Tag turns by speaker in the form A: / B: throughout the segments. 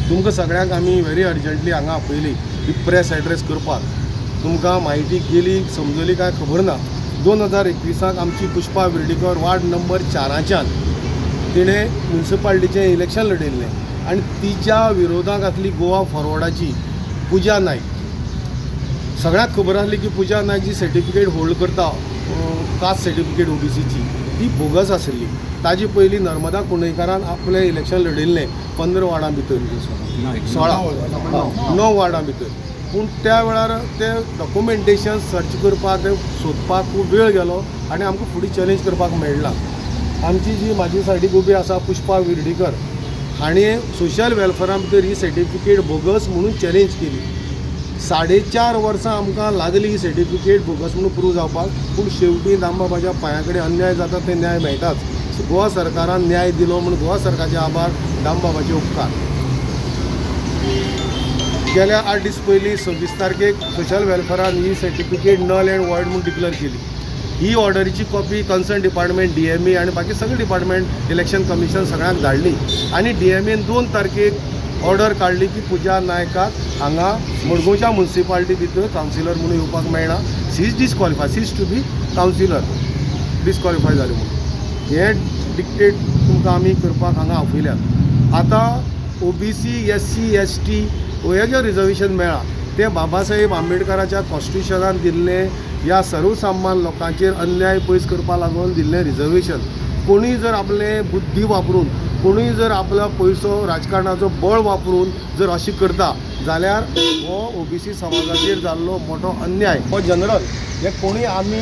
A: तुमकां सगळ्यांक आमी व्हेरी अर्जंटली हांगा आपयली ही प्रेस एड्रेस करपाक. तुमकां म्हायती गेली समजली काय खबर ना. 2021 आमची पुष्पा विर्डीकर वार्ड नंबर 4 तिणें म्युन्सिपाल्टीचें इलेक्शन लढयल्लें आनी तिच्या विरोधाक आसली गोवा फॉरवर्डाची पुजा नायक. सगळ्यांक खबर आसली की पुजा नायक जी सर्टिफिकेट होल्ड करता कास्ट सर्टिफिकेट OBCची ती बोगस आसली. ताजी पयलीं नर्मदा कुंडयकारान आपलें इलेक्शन लढयल्लें 15 वार्डां भितर 9 वार्डां भितर. पूण त्या वेळार ते डॉक्युमेंटेशन सर्च करपाक सोदपाक खूब वेळ गेलो आनी आमकां फुडें चॅलेंज करपाक मेळना. आमची जी म्हाजी सायडीक उबी आसा पुष्पा विर्डीकर हाणें सोशल वेलफेरा भितर ही सर्टिफिकेट बोगस म्हणून चॅलेंज केली. 4.5 वर्सां आमकां लागली ही सर्टिफिकेट बोगस म्हणून प्रूव जावपाक. पूण शेवटी दामबाबाच्या पांया कडेन अन्याय जाता ते न्याय मेळटाच. गोवा सरकारान न्याय दिलो म्हणून गोवा सरकाराचे आभार, दामबाबाचे उपकार. गेल्या 8 दीस पयलीं 26 तारखेक सोशल वेलफेरान ही सर्टिफिकेट नल एंड वॉयड म्हणून डिक्लेअर केली. ही ऑर्डरीची कॉपी कन्सर्न डिपार्टमेंट DME आनी बाकी सगळे डिपार्टमेंट इलेक्शन कमिशन सगळ्यांक धाडली आनी DMEन 2 तारखेक ऑर्डर काडली की पुजा नायकाक हांगा मडगांवच्या म्युन्सिपाल्टी भितर कावन्सिलर म्हणून येवपाक मेळना. She is disqualify, she is to be councillor, disqualify जालें म्हणून. हे डिक्टेट तुमकां आमी करपाक हांगा आपयल्यात. आतां OBC SC ST हे जे रिजर्वेशन मेळ्ळा ते बाबासाहेब आंबेडकराच्या कॉन्स्टिट्युशनान दिल्लें ह्या सर्वसामान्य लोकांचेर अन्याय पयस करपा लागून दिल्लें रिजर्वेशन. कोणूय जर आपले बुद्धी वापरून, कोणूय जर आपलो पयसो राजकारणाचो बळ वापरून जर अशें करता जाल्यार हो OBC समाजाचेर जाल्लो मोठो अन्याय. हो जनरल हे कोणूय आमी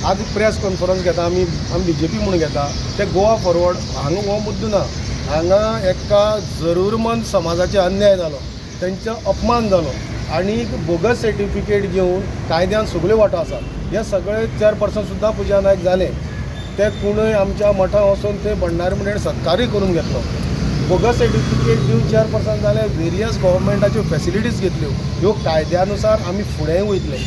A: आज प्रेस कॉन्फरन्स घेता, आमी BJP म्हणून घेता ते गोवा फॉरवर्ड हांगा हो मुद्दो ना. हांगा एका जरूरमंद समाजाचे अन्याय जालो, तेंचो अपमान जालो आनी बोगस सर्टिफिकेट घेवन कायद्यान सगळ्यो वाटो आसात. हे सगळे चेअरपर्सन सुद्दां पुजा नायक जाले. ते कोणूय आमच्या मठां वचून ते भंडारी म्हणून सत्कारूय करून घेतलो. बोगस सर्टिफिकेट दिवन चेअरपर्सन जाले, वेरियस गव्हर्मेंटाच्यो फॅसिलिटीज घेतल्यो. ह्यो कायद्यानुसार आमी फुडें वयतले.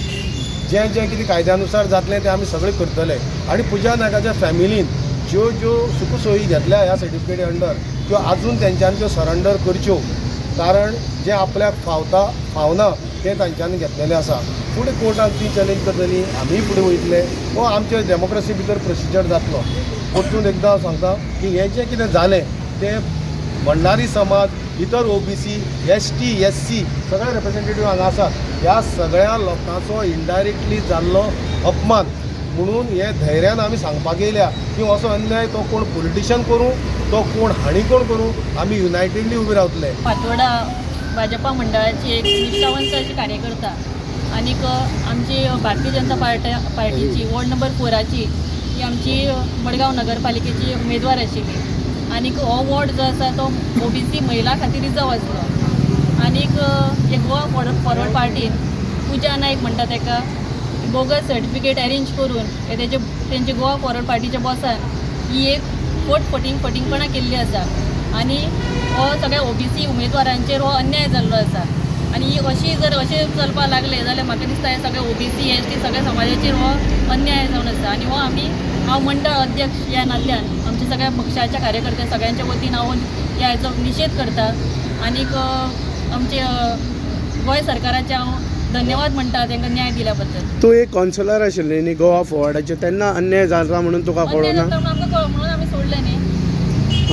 A: जें जें कितें कायद्यानुसार जातलें तें आमी सगळें करतले. आनी पुजा नायकाच्या फॅमिलीन ज्यो ज्यो सुखसोयी घेतल्या ह्या सर्टिफिकेटी अंडर त्यो आजून तेंच्यांनी त्यो सरेंडर करच्यो. कारण जें आपल्याक फावना तें तांच्यांनी घेतलेलें आसा. फुडें कोर्टान ती चॅलेंज करतली, आमीय फुडें वयतले. हो आमचे डेमोक्रेसी भितर प्रोसिजर जातलो. परतून एकदां सांगता की हें जें कितें जालें तें भंडारी समाज, इतर OBC ST SC सगळे रिप्रेझेंटेटीव हांगा आसात. ह्या सगळ्या लोकांचो इनडायरेक्टली जाल्लो अपमान म्हणून हे धैर्यान आमी सांगपाक येयल्या की असो अन्याय तो कोण पॉलिटिशियन करूं, तो कोण हाणी कोण करूं, आमी युनायटेडली उबे रावतले.
B: फातोर्डा भाजपा मंडळाची एक निश्ठावंत अशी कार्यकर्ता आनीक आमची भारतीय जनता पार्टीची वॉर्ड नंबर 4ची ही आमची मडगांव नगरपालिकेची उमेदवार आशिल्ली. आनीक हो वॉर्ड जो आसा तो OBC महिला खातीर रिजर्व आसलो. आनीक हे गोवा फॉरवर्ड पार्टीन पुजा नायक म्हणटा ताका बोगस सर्टिफिकेट अरेंज करून तेंचे गोवा फॉरवर्ड पार्टीच्या बॉसान ही एक फटींगपणा केल्ली आसा. आनी हो सगळ्या OBC उमेदवारांचेर हो अन्याय जाल्लो आसा. आनी अशें चलपाक लागले जाल्यार म्हाका दिसता हे सगळे OBC ST सगळ्या समाजाचेर हो अन्याय जावन आसा. आनी हो हांव मंडळ अध्यक्ष ह्या नात्यान आमच्या सगळ्या पक्षाच्या कार्यकर्ते सगळ्यांच्या वतीन हांव ह्या हेचो निशेध करता. आनीक आमचे गोंय सरकाराचे हांव धन्यवाद म्हणटा तांकां न्याय दिल्या बद्दल.
C: तूं एक कावन्सिलर आशिल्ली न्ही गोवा फॉरवर्डाचे, तेन्ना अन्याय जाता म्हणून तुका कळना?
B: म्हणून आमी सोडले न्ही,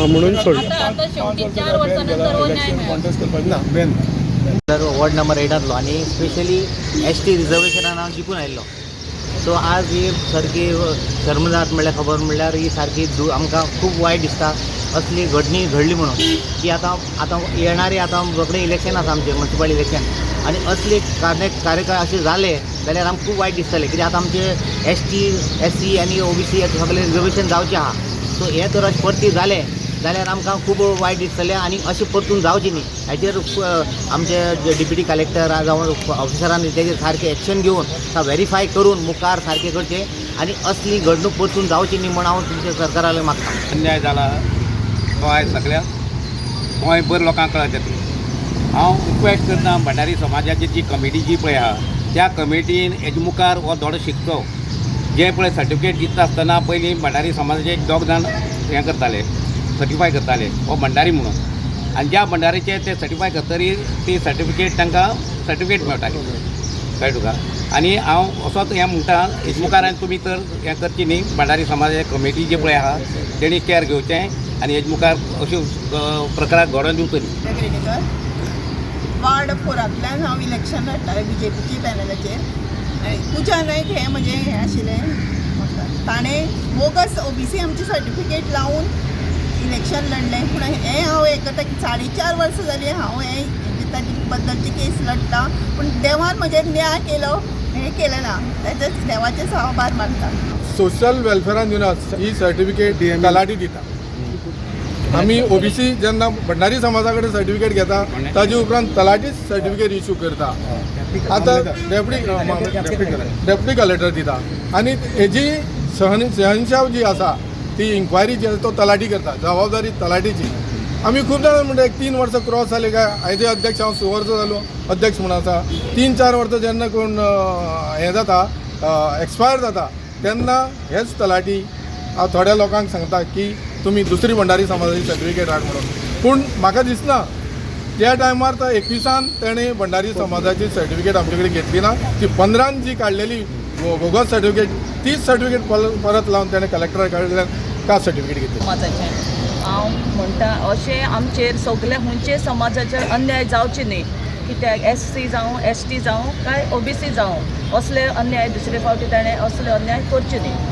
C: म्हणून सोडले.
B: आता शेवटी 4 वर्सां नंतर हो न्याय मेळ्ळा.
D: वॉर्ड नंबर 8 आणि स्पेशली ST रिजर्वेशनान हांव जिखून आयिल्लो. सो आज ही सारकी शर्मनाक म्हणल्यार खबर म्हणल्यार ही सारकी आमकां खूब वायट दिसता. असली घडणी घडली म्हणून की आतां येणारी रोखडें इलेक्शन आसा आमचें म्युन्सिपल इलेक्शन आनी असले कार्यकाळ अशें जाले जाल्यार आमकां खूब वायट दिसतलें. कित्याक आतां आमचे ST SC आनी OBC सगळें रिजर्वेशन जावचें आहा. सो हे तर अशें परती जालें जाल्यार आमकां खूब वायट दिसतलें आनी अशें परतून जावचें न्ही. हाचेर आमचे डिप्युटी कलेक्टर जावं ऑफिसरांनी तेजेर सारकें एक्शन घेवन व्हेरीफाय करून मुखार सारकें करचें आनी असली घडणूक परतून जावची न्ही म्हूण हांव तुमच्या सरकाराक मागतां.
E: अन्याय जाला तो आयज सगळ्या गोंयभर लोकांक कळत येतलो. हांव रिक्वेस्ट करता भंडारी समाजाची जी कमिटी जी पळय आहा त्या कमिटीन हेजे मुखार हो धडो शिकचो. जे पळय सर्टिफिकेट दिता आसतना पयलीं भंडारी समाजाचे 2 जाण हें करताले, सर्टिफाय करताले हो भंडारी म्हणून. आनी ज्या भंडारीचे ते सर्टिफाय करतरी ती सर्टिफिकेट तांकां सर्टिफिकेट मेळटाली कळ्ळें तुका. आनी हांव असोच हें म्हणटा हेजे मुखार आनी तुमी तर हें करची न्ही भंडारी समाजाचे कमिटी जे पळय आहा तेणी केअर घेवचें आनी हेजे मुखार अश्यो प्रकार घडोवन दिवचो न्ही.
F: क्रिटिकल वार्ड 4तल्यान हांव इलेक्शन लडटालें BJPची पॅनलाचेर. पुजा नायक हे म्हणजे हे आशिल्लें ताणें बोगस OBC आमची सर्टिफिकेट लावन इलेक्शन लडलें. पूण हें हांव हें करता की 4.5 वर्सां जालीं हांव हे ताजे बद्दलची केस लडटा पूण देवान म्हजेर न्याय केलो हें केलें ना. तेजे देवाचेच हांव भार मानता.
G: सोशल वेलफेरान दिना ही सर्टिफिकेट तलाटी दिता. आमी OBC जेन्ना भंडारी समाजा कडेन सर्टिफिकेट घेता ताजे उपरांत तलाटीच सर्टिफिकेट इश्यू करता. आतां डेप्युटी कलेक्टर दिता आनी हेजी शहनशाह जी आसा ती इन्क्वायरी जी आसा तो तलाटी करता. जबाबदारी तलाटीची. आमी खूब जाणां म्हणटा 3 वर्सां क्रॉस जाले काय हेजे अध्यक्ष हांव 6 वर्सां जालो अध्यक्ष म्हणून आसा. 3-4 वर्सां जेन्ना कोण हें जाता एक्सपायर जाता तेन्ना हेच तलाटी हांव थोड्या लोकांक सांगता की तुमी दुसरी भंडारी समाजाची सर्टिफिकेट हाड म्हणून. पूण म्हाका दिसना त्या टायमार तर 21 तेणें भंडारी समाजाची सर्टिफिकेट आमचे कडेन घेतली ना. ती 15 जी काडलेली बोगस सर्टिफिकेट तीच सर्टिफिकेट परत लावन तेणें कलेक्टरा कडल्यान कास्ट सर्टिफिकेट घेतली.
H: समाजाचें हांव म्हणटा अशें आमचेर सगळे खंयचे समाजाचेर अन्याय जावचे न्ही. कित्याक SC जावं ST जावं काय OBC जावं असले अन्याय दुसरे फावटी ताणें असले अन्याय करचे न्ही.